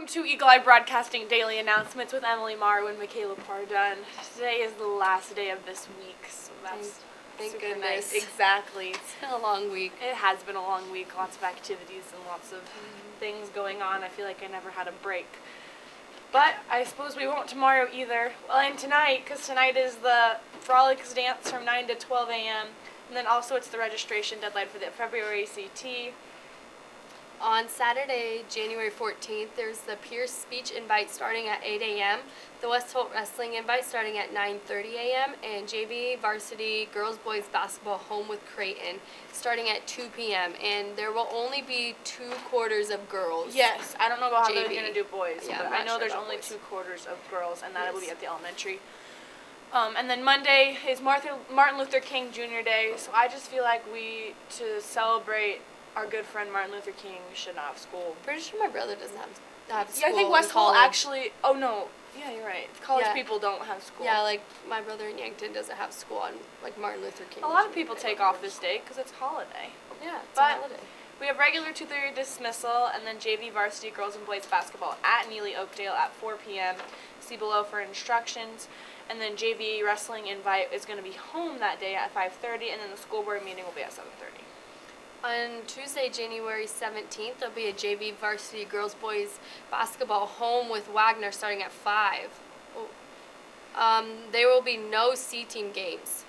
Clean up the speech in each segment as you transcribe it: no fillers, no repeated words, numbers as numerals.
to Eagle Eye Broadcasting Daily Announcements with Emily Marrow and Michaela Pardun. Today is the last day of this week, so that's Thank super goodness. nice. Exactly. It's been a long week. It has been a long week, lots of activities and lots of things going on. I feel like I never had a break. But I suppose we won't tomorrow either. Well, and tonight, because tonight is the Frolics dance from 9 to 12 a.m. And then also it's the registration deadline for the February ACT. On Saturday, January 14th, there's the Pierce speech invite starting at 8 a.m., the West Holt wrestling invite starting at 9:30 a.m., and JV varsity girls-boys basketball home with Creighton starting at 2 p.m., and there will only be 2 quarters of girls. Yes, I don't know about how they're JV. going to do boys, Yeah, but I'm I not know sure there's about only boys. 2 quarters of girls, and that will be Yes. at the elementary. And then Monday is Martin Luther King Jr. Day, so I just feel like to celebrate our good friend Martin Luther King, we should not have school. Pretty sure my brother doesn't have school. Yeah, I think in West Holt college. actually. Oh no, yeah, you're right. College Yeah. people don't have school. Yeah, like my brother in Yankton doesn't have school on like Martin Luther King. a lot of Jr. people Day. take off this day because it's holiday. Yeah, it's But- a holiday. We have regular 2:30 dismissal, and then JV varsity girls and boys basketball at Neely Oakdale at 4 p.m. See below for instructions. And then JV wrestling invite is going to be home that day at 5:30, and then the school board meeting will be at 7:30. On Tuesday, January 17th, there'll be a JV varsity girls-boys basketball home with Wagner starting at 5. There will be no C-team games.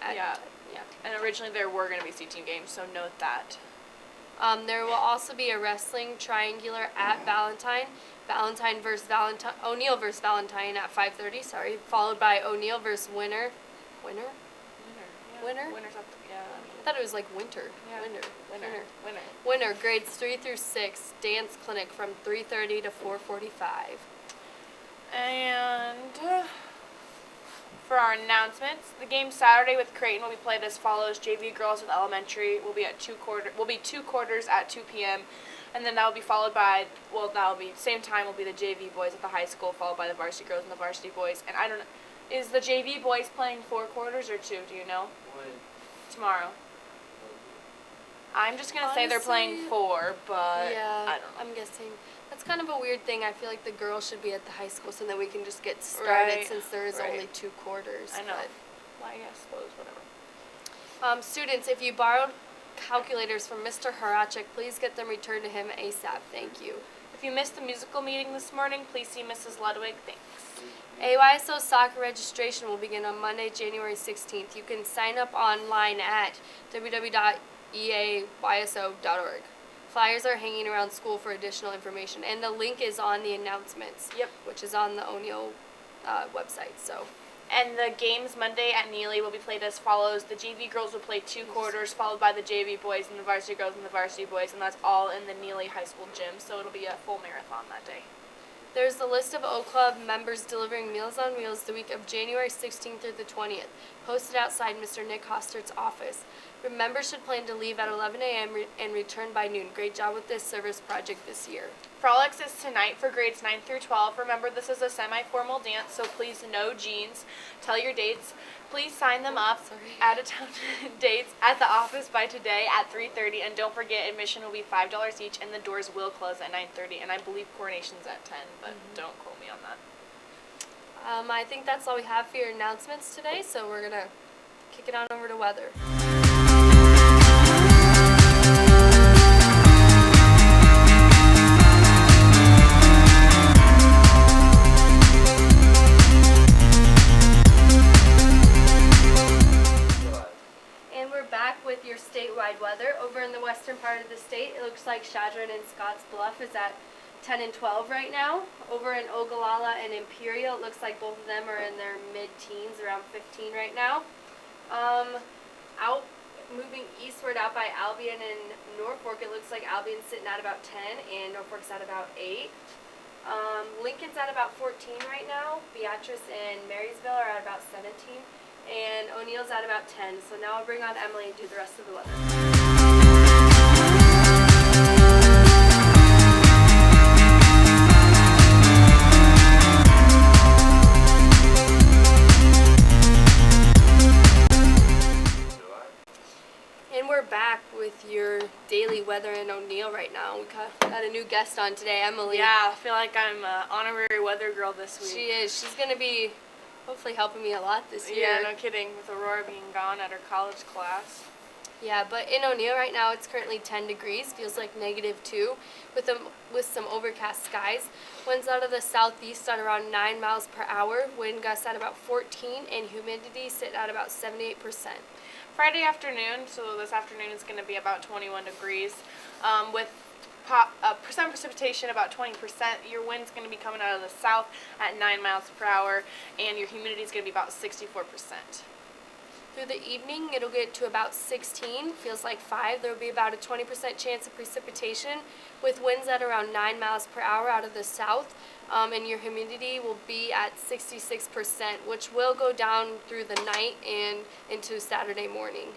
Yeah. Yeah. And originally there were going to be C-team games, so note that. There will also be a wrestling triangular at Valentine. O'Neill versus Valentine at 5:30. Sorry, followed by O'Neill versus Winner. Winner? Winner's up. Yeah. I thought it was like Winter. Yeah. Winner. Winner. Winner, grades 3 through 6, dance clinic from 3:30 to 4:45. And for our announcements, the game Saturday with Creighton will be played as follows: JV girls with elementary will be 2 quarters at 2 p.m. And then that will be followed by, same time will be the JV boys at the high school, followed by the varsity girls and the varsity boys. And I don't know, is the JV boys playing 4 quarters or 2? Do you know? Tomorrow. I'm just gonna say they're playing Honestly, 4, but Yeah, I don't know. I'm guessing. That's kind of a weird thing. I feel like the girls should be at the high school so that we can just get started Right, since there is right. only 2 quarters. I know. but- Well, I suppose whatever. Students, if you borrowed calculators from Mr. Haracek, please get them returned to him ASAP. Thank you. If you missed the musical meeting this morning, please see Mrs. Ludwig. Thanks. AYSO soccer registration will begin on Monday, January 16th. You can sign up online at www.eayso.org. Flyers are hanging around school for additional information, and the link is on the announcements. Yep. Which is on the O'Neill website. So, And the games Monday at Neely will be played as follows. The JV girls will play 2 quarters, followed by the JV boys and the varsity girls and the varsity boys, and that's all in the Neely High School gym, so it'll be a full marathon that day. there's the list of O Club members delivering Meals on Wheels the week of January 16th through the 20th, posted outside Mr. Nick Hostert's office. Members should plan to leave at 11 a.m. And return by noon. Great job with this service project this year. Frolics is tonight for grades 9 through 12. Remember, this is a semi-formal dance, so please no jeans. Tell your dates. Please sign them up. Sorry. Out-of-town dates at the office by today at 3:30. And don't forget, admission will be $5 each, and the doors will close at 9:30. And I believe coronation's at 10, but don't quote me on that. I think that's all we have for your announcements today, so we're going to kick it on over to weather. And we're back with your statewide weather. Over in the western part of the state, it looks like Chadron and Scotts Bluff is at 10 and 12 right now. Over in Ogallala and Imperial, it looks like both of them are in their mid-teens, around 15 right now. Moving eastward out by Albion and Norfolk, it looks like Albion's sitting at about 10 and Norfolk's at about 8. Lincoln's at about 14 right now. Beatrice and Marysville are at about 17. And O'Neill's at about 10. So now I'll bring on Emily and do the rest of the weather. And we're back with your daily weather in O'Neill right right now. We got a new guest on today, Emily. Yeah, I feel like I'm honorary weather girl this week. She is. She's going to be hopefully helping me a lot this year. Yeah, no kidding. With Aurora being gone at her college class. Yeah, but in O'Neill right now it's currently 10 degrees, feels like -2, with some overcast skies. Winds out of the southeast at around 9 miles per hour, wind gusts at about 14, and humidity sit at about 78%. Friday afternoon, so this afternoon is going to be about 21 degrees, with percent precipitation about 20%. Your wind's going to be coming out of the south at 9 miles per hour, and your humidity is going to be about 64%. Through the evening, it'll get to about 16, feels like 5. There will be about a 20% chance of precipitation with winds at around 9 miles per hour out of the south, and your humidity will be at 66%, which will go down through the night and into Saturday morning.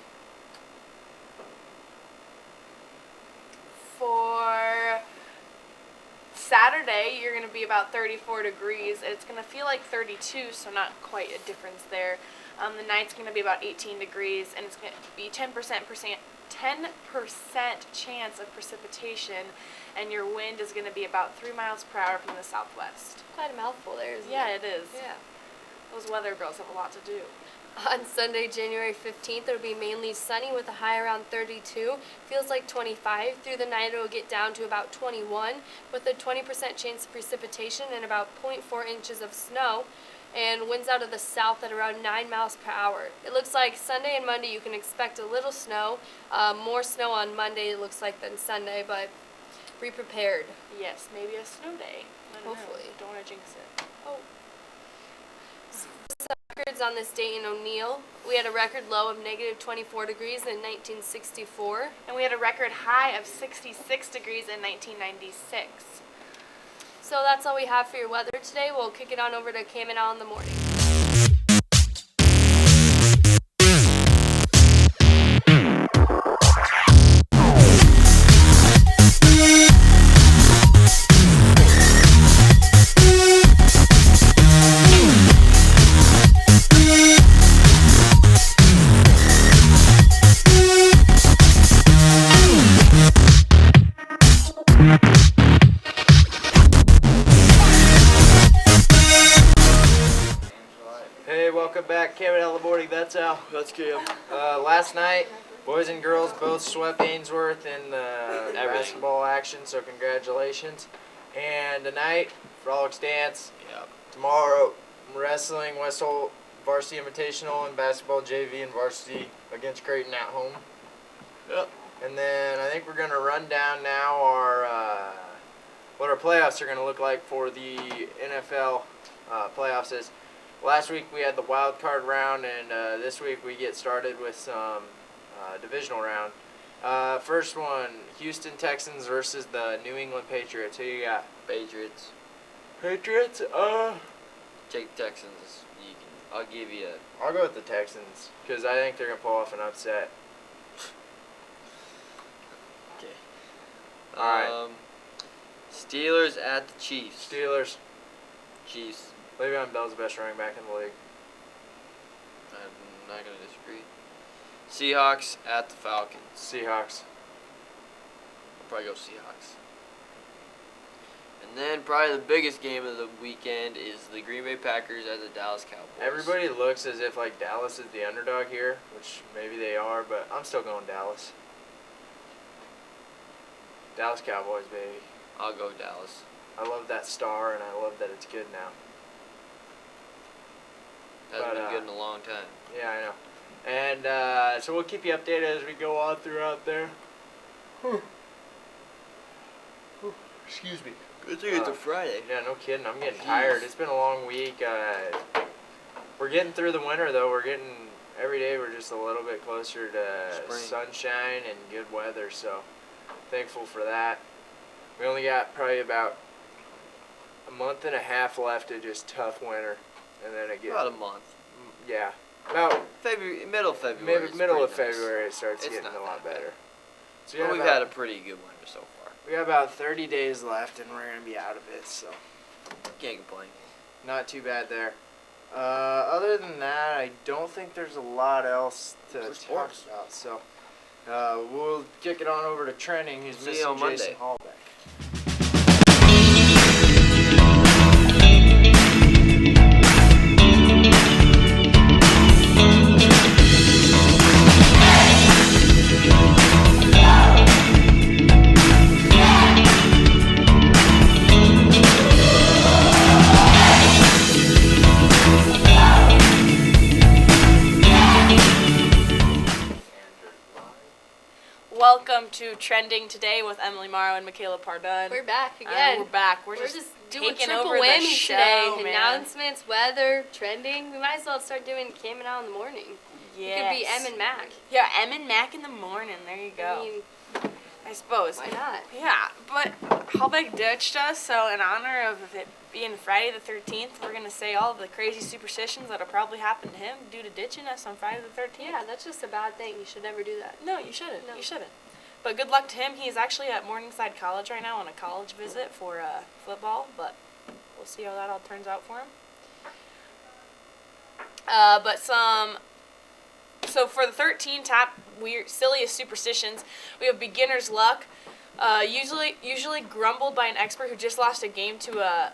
For Saturday, you're going to be about 34 degrees. It's going to feel like 32, so not quite a difference there. The night's going to be about 18 degrees, and it's going to be 10% chance of precipitation, and your wind is going to be about 3 miles per hour from the southwest. Quite a mouthful there, isn't Yeah, it? it is. Yeah. Those weather girls have a lot to do. On Sunday, January 15th, it'll be mainly sunny with a high around 32. Feels like 25. Through the night, it'll get down to about 21 with a 20% chance of precipitation and about 0.4 inches of snow. And winds out of the south at around 9 miles per hour. It looks like Sunday and Monday you can expect a little snow. More snow on Monday, it looks like, than Sunday, but be prepared. Yes, maybe a snow day. I don't know. Hopefully. Don't want to jinx it. Oh. Some records on this day in O'Neill. We had a record low of -24 degrees in 1964. And we had a record high of 66 degrees in 1996. So that's all we have for your weather today. We'll kick it on over to Cam and Al in the morning. Hey, welcome back. Cameron L. Morning. That's Al. That's Cam. Last night, boys and girls both swept Ainsworth in the basketball action, so congratulations. And tonight, Frolics Dance. Yep. Tomorrow, wrestling, West Holt Varsity Invitational, and basketball JV and varsity against Creighton at home. Yep. And then I think we're going to run down now our what our playoffs are going to look like for the NFL playoffs. Is last week we had the wild card round, and this week we get started with some divisional round. First one, Houston Texans versus the New England Patriots. Who you got? Patriots. Patriots? Take Texans. I'll give you a... I'll go with the Texans because I think they're going to pull off an upset. Okay. All right. Steelers at the Chiefs. Steelers. Chiefs. Le'Veon Bell's the best running back in the league. I'm not going to disagree. Seahawks at the Falcons. Seahawks. I'll probably go Seahawks. And then probably the biggest game of the weekend is the Green Bay Packers at the Dallas Cowboys. Everybody looks as if like Dallas is the underdog here, which maybe they are, but I'm still going Dallas. Dallas Cowboys, baby. I'll go Dallas. I love that star, and I love that it's good now. Hasn't But, been good in a long time. Yeah, I know. And so we'll keep you updated as we go on throughout there. Excuse me. Good thing it's a Friday. Yeah, no kidding. I'm getting Jeez. tired. It's been a long week. We're getting through the winter, though. Every day we're just a little bit closer to Spring. sunshine and good weather, so thankful for that. We only got probably about a month and a half left of just tough winter, and then it gets... About a month. Yeah. About Middle of February. maybe is middle of pretty nice. February it starts It's getting not a lot that bad. better. So But we've had a pretty good winter so far. we got about 30 days left, and we're going to be out of it, so Can't complain. not too bad there. Other than that, I don't think there's a lot else to For talk sports. about. So, We'll kick it on over to trending. He's See you missing on Monday. Jason Hallback. Welcome to Trending Today with Emily Morrow and Michaela Pardun. We're back again. We're back. We're We're just just doing taking triple over the whammy show, today. man. Announcements, weather, trending. We might as well start doing Cam and Al in the morning. Yes. It could be M and Mac. Yeah, Em and Mac in the morning. There you go. I mean, I suppose. why not? Yeah, but Hallback ditched us, so in honor of it being Friday the 13th, we're going to say all the crazy superstitions that'll probably happen to him due to ditching us on Friday the 13th. Yeah, that's just a bad thing. You should never do that. No, you shouldn't. No. You shouldn't. But good luck to him. He's actually at Morningside College right now on a college visit for football, but we'll see how that all turns out for him. So for the 13 top weird, silliest superstitions, we have beginner's luck. Usually grumbled by an expert who just lost a game to a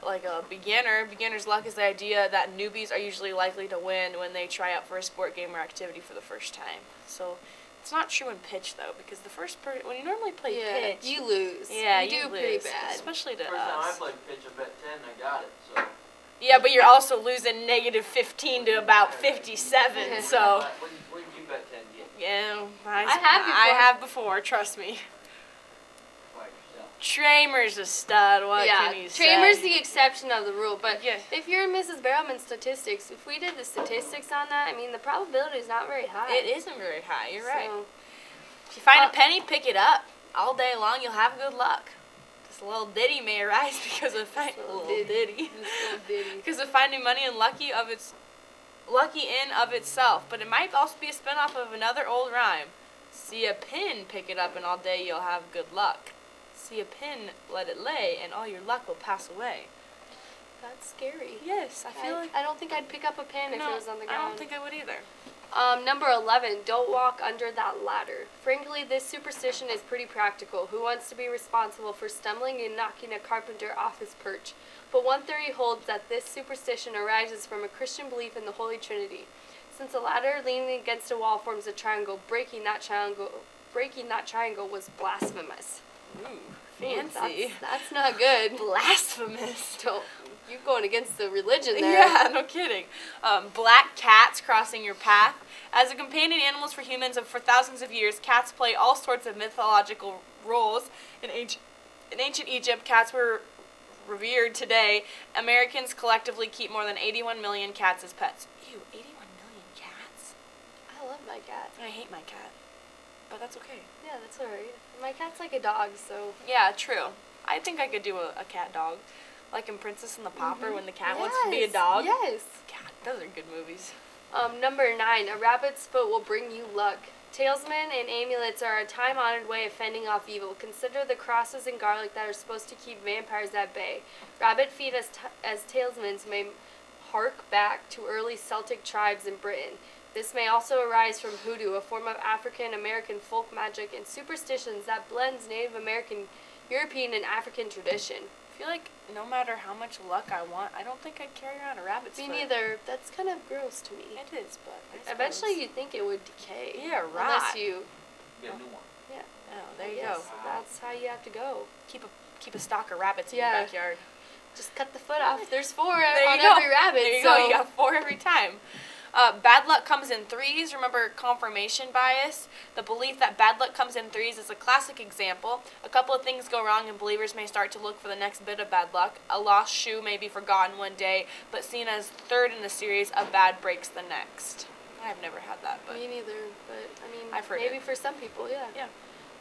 beginner. Beginner's luck is the idea that newbies are usually likely to win when they try out for a sport, game, or activity for the first time. So it's not true in pitch though, because when you normally play Yeah, pitch, you lose. yeah, you do lose, pretty bad. especially to First time I us. played pitch, I bet 10, I got it. So. Yeah, but you're also losing negative 15 to about 57. So When you bet 10, get yeah, I have before. Trust me. by yourself. Tramer's a stud. What yeah, can you say? Tramer's the exception of the rule. But Yeah. if you're in Mrs. Barrowman's statistics, if we did the statistics on that, I mean, the probability is not very high. It isn't very high. You're right. So, If you find a penny, pick it up. All day long, you'll have good luck. This little ditty may arise because of little ditty. this little ditty. because of finding money and lucky in of itself. But it might also be a spin-off of another old rhyme. See a pin, pick it up, and all day you'll have good luck. See a pin, let it lay, and all your luck will pass away. That's scary. Yes, I feel like I don't think I'd pick up a pin if it was on the I ground. don't think I would either. Number 11, don't walk under that ladder. Frankly, this superstition is pretty practical. Who wants to be responsible for stumbling and knocking a carpenter off his perch? But one theory holds that this superstition arises from a Christian belief in the Holy Trinity. Since a ladder leaning against a wall forms a triangle, breaking that triangle was blasphemous. Ooh, Ooh, fancy. That's not good. Blasphemous. Don't, you going against the religion there. Yeah, no kidding. Black cats crossing your path. As a companion animals for humans and for thousands of years, cats play all sorts of mythological roles. In ancient Egypt, cats were revered. Today, Americans collectively keep more than 81 million cats as pets. Ew, 81 million cats? I love my cat. I hate my cat, but that's okay. Yeah, that's alright. My cat's like a dog, so. Yeah, true. I think I could do a cat dog. Like in Princess and the Pauper when the cat wants to be a dog. Yes. God, those are good movies. Number 9, a rabbit's foot will bring you luck. Talisman and amulets are a time-honored way of fending off evil. Consider the crosses and garlic that are supposed to keep vampires at bay. Rabbit feet as talismans may hark back to early Celtic tribes in Britain. This may also arise from hoodoo, a form of African American folk magic and superstitions that blends Native American, European, and African tradition. I feel like no matter how much luck I want, I don't think I'd carry around a rabbit's Me foot. neither. That's kind of gross to me. It is, but I Eventually, suppose. you'd think it would decay. Yeah, Unless right. you. Get a new one. Oh, there you Yes, go. That's how you have to go. Keep a stock of rabbits in Yeah. your backyard. Just cut the foot off. There's 4 There on you go. every rabbit. There you so go. You got 4 every time. Bad luck comes in threes. Remember confirmation bias? The belief that bad luck comes in threes is a classic example. A couple of things go wrong and believers may start to look for the next bit of bad luck. A lost shoe may be forgotten one day, but seen as third in the series, a bad breaks the next. I've never had that, but Me neither. But I mean, I've heard maybe it. for some people, yeah. Yeah.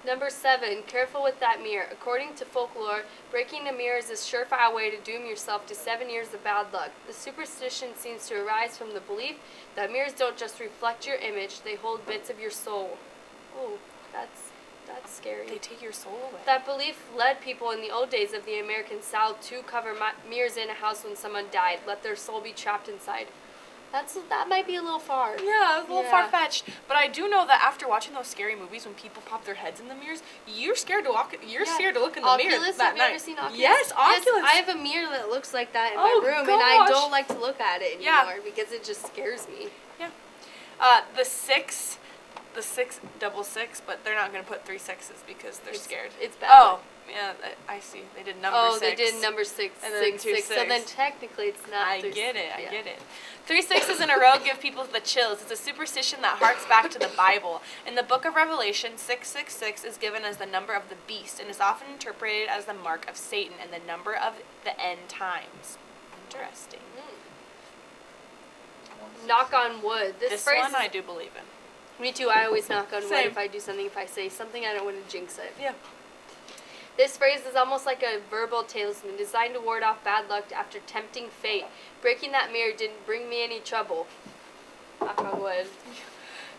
Number 7, careful with that mirror. According to folklore, breaking a mirror is a surefire way to doom yourself to 7 years of bad luck. The superstition seems to arise from the belief that mirrors don't just reflect your image; they hold bits of your soul. Oh, that's scary. they take your soul away. That belief led people in the old days of the American South to cover mirrors in a house when someone died, let their soul be trapped inside. That might be a little far. Yeah, it's a little Yeah. far-fetched. But I do know that after watching those scary movies, when people pop their heads in the mirrors, you're scared to walk. You're Yeah. scared to look in the Oculus, mirror that have you night. ever seen Oculus? Yes, Oculus. Yes, I have a mirror that looks like that in Oh, my room, and I gosh. don't like to look at it Yeah. anymore because it just scares me. The 666, but they're not gonna put 3 6s because they're scared. It's bad. Oh, yeah, I see. They did number 6. They did number 6, And then 6, 2 6. So then 6. technically it's not. I 3, get it. I yeah. get it. 3 6s in a row give people the chills. It's a superstition that harks back to the Bible. In the book of Revelation, 666 is given as the number of the beast and is often interpreted as the mark of Satan and the number of the end times. Interesting. Knock on wood. This phrase one is, I do believe in. me too. I always knock on wood Same. if I do something. If I say something, I don't want to jinx it. Yeah. This phrase is almost like a verbal talisman designed to ward off bad luck after tempting fate. Breaking that mirror didn't bring me any trouble. Knock on wood.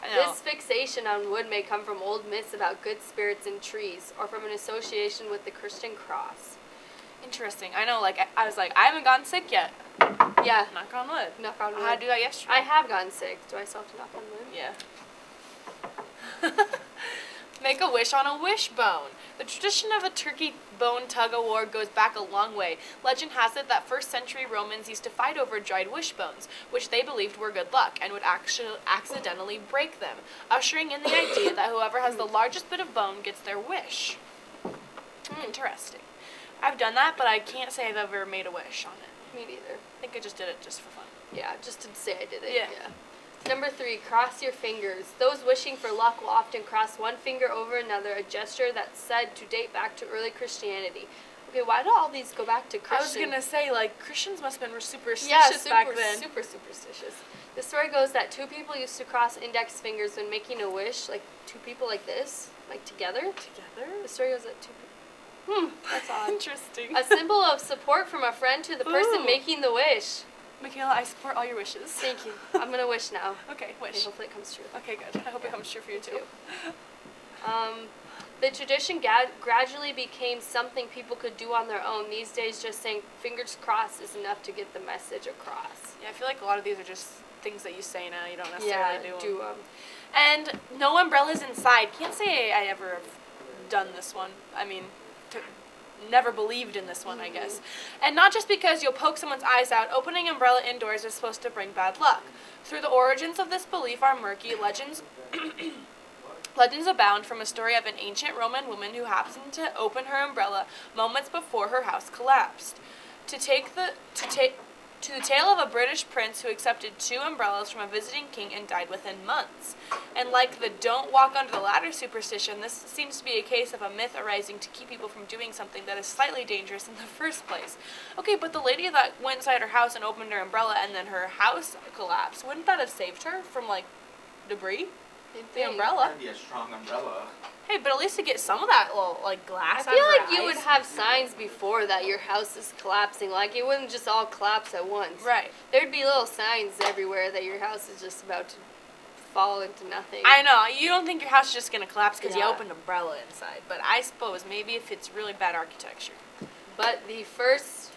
I know. This fixation on wood may come from old myths about good spirits in trees, or from an association with the Christian cross. Interesting. I know, like, I was like, I haven't gotten sick yet. Yeah, Knock on wood. knock on I wood. had to do that yesterday. I have gotten sick. Do I still have to knock on wood? Yeah. Make a wish on a wishbone. The tradition of a turkey bone tug-of-war goes back a long way. Legend has it that first-century Romans used to fight over dried wishbones, which they believed were good luck and would actually accidentally break them, ushering in the idea that whoever has the largest bit of bone gets their wish. Interesting. I've done that, but I can't say I've ever made a wish on it. Me neither. I think I just did it just for fun. Yeah, just to say I did it. Yeah. Number 3, cross your fingers. Those wishing for luck will often cross one finger over another, a gesture that's said to date back to early Christianity. Okay, why do all these go back to I was Christian? gonna say, like, Christians must have been superstitious Yeah, super, back then. super superstitious. The story goes that 2 people used to cross index fingers when making a wish, like 2 people like this, like together. Together? The story goes that 2 people. That's odd. Interesting. A symbol of support from a friend to the person Ooh. making the wish. Michaela, I support all your wishes. Thank you. I'm gonna wish now. Okay, Okay, wish. hopefully it comes true. Okay, good. I hope it comes true for you too. The tradition gradually became something people could do on their own. These days, just saying fingers crossed is enough to get the message across. Yeah, I feel like a lot of these are just things that you say now. You don't necessarily do them. 'em. And no umbrellas inside. Can't say I ever have done this one. I mean, never believed in this one, I guess. And not just because you'll poke someone's eyes out, opening umbrella indoors is supposed to bring bad luck. Through the origins of this belief are murky legends. Legends abound from a story of an ancient Roman woman who happened to open her umbrella moments before her house collapsed. To the tale of a British prince who accepted 2 umbrellas from a visiting king and died within months. And like the don't walk under the ladder superstition, this seems to be a case of a myth arising to keep people from doing something that is slightly dangerous in the first place. Okay, but the lady that went inside her house and opened her umbrella and then her house collapsed, wouldn't that have saved her from, like, debris? The umbrella. That'd be a strong umbrella. Hey, but at least to get some of that little, like, glass I out feel of her like you would eyes. have signs before that your house is collapsing. Like it wouldn't just all collapse at once. Right. There'd be little signs everywhere that your house is just about to fall into nothing. I know. You don't think your house is just going to collapse because you Yeah. opened an umbrella inside. But I suppose maybe if it's really bad architecture. But the first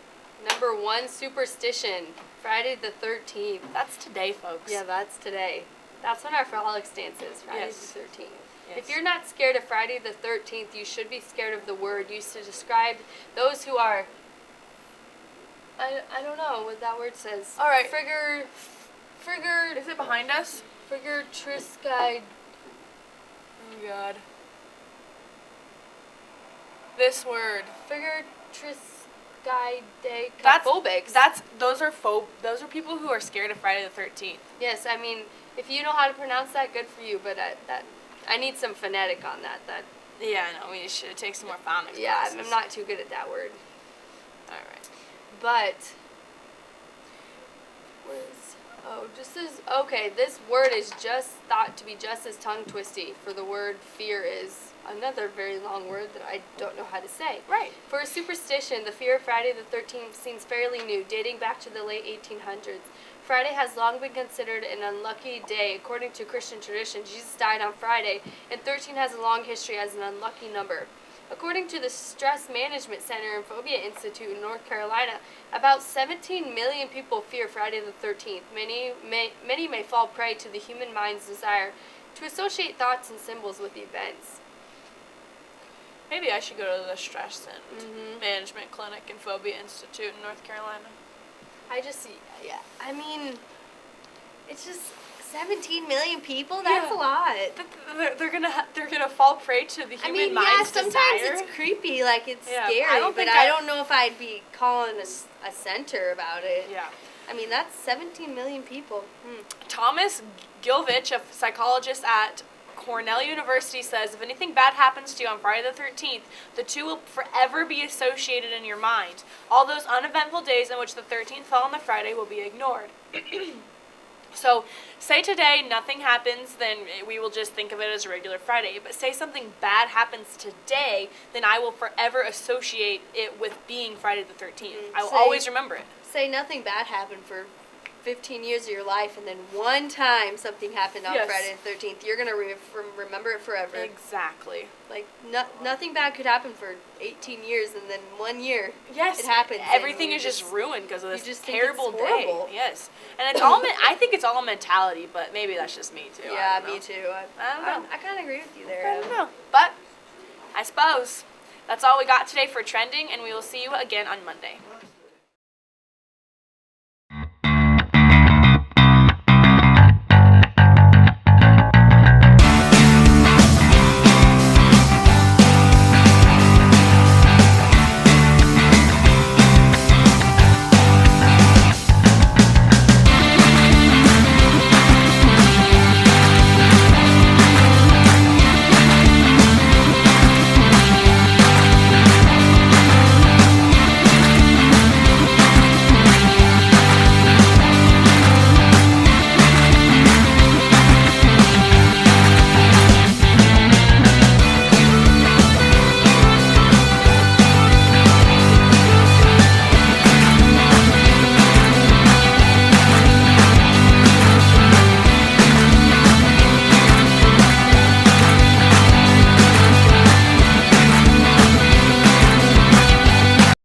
number 1 superstition, Friday the 13th. That's today, folks. Yeah, that's today. That's when our frolic stance is, Friday Yes. the 13th. Yes. If you're not scared of Friday the 13th, you should be scared of the word used to describe those who are. I don't know what that word says. All right. Frigger. Is it behind us? Frigger Triskai. Oh, God. This word. Frigger Triskai de That's Phobics. those are people who are scared of Friday the 13th. Yes, I mean, if you know how to pronounce that, good for you. But I need some phonetic on that. Yeah, I know. We should take some more phonics Yeah, classes. I'm not too good at that word. All right. But okay, this word is just thought to be just as tongue twisty, for the word fear is another very long word that I don't know how to say. Right. For a superstition, the fear of Friday the 13th seems fairly new, dating back to the late 1800s. Friday has long been considered an unlucky day. According to Christian tradition, Jesus died on Friday, and 13 has a long history as an unlucky number. According to the Stress Management Center and Phobia Institute in North Carolina, about 17 million people fear Friday the 13th. Many may fall prey to the human mind's desire to associate thoughts and symbols with events. Maybe I should go to the Stress and Mhm. Management Clinic and Phobia Institute in North Carolina. I mean, it's just 17 million people. That's Yeah. a lot. They're gonna fall prey to the I human mean, yeah, mind's sometimes desire. it's creepy, like it's Yeah, scary, I don't but think I I- don't know if I'd be calling a center about it. Yeah. I mean, that's 17 million people. Thomas Gilvich, a psychologist at Cornell University, says if anything bad happens to you on Friday the 13th, the two will forever be associated in your mind. All those uneventful days in which the 13th fell on the Friday will be ignored. So, say today nothing happens, then we will just think of it as a regular Friday. But say something bad happens today, then I will forever associate it with being Friday the 13th. I will Say- always remember it. Say nothing bad happened for 15 years of your life, and then one time something happened on Yes. Friday the 13th. You're gonna remember it forever. Exactly. Like nothing bad could happen for 18 years, and then 1 year. Yes, It happens, and Everything you is just just- ruined because of you this just think terrible it's day. horrible. Yes, and it's all. I think it's all a mentality, but maybe that's just me too. Yeah, I don't know. me too. I don't know. I kind of agree with you there. I don't know, but I suppose that's all we got today for trending, and we will see you again on Monday.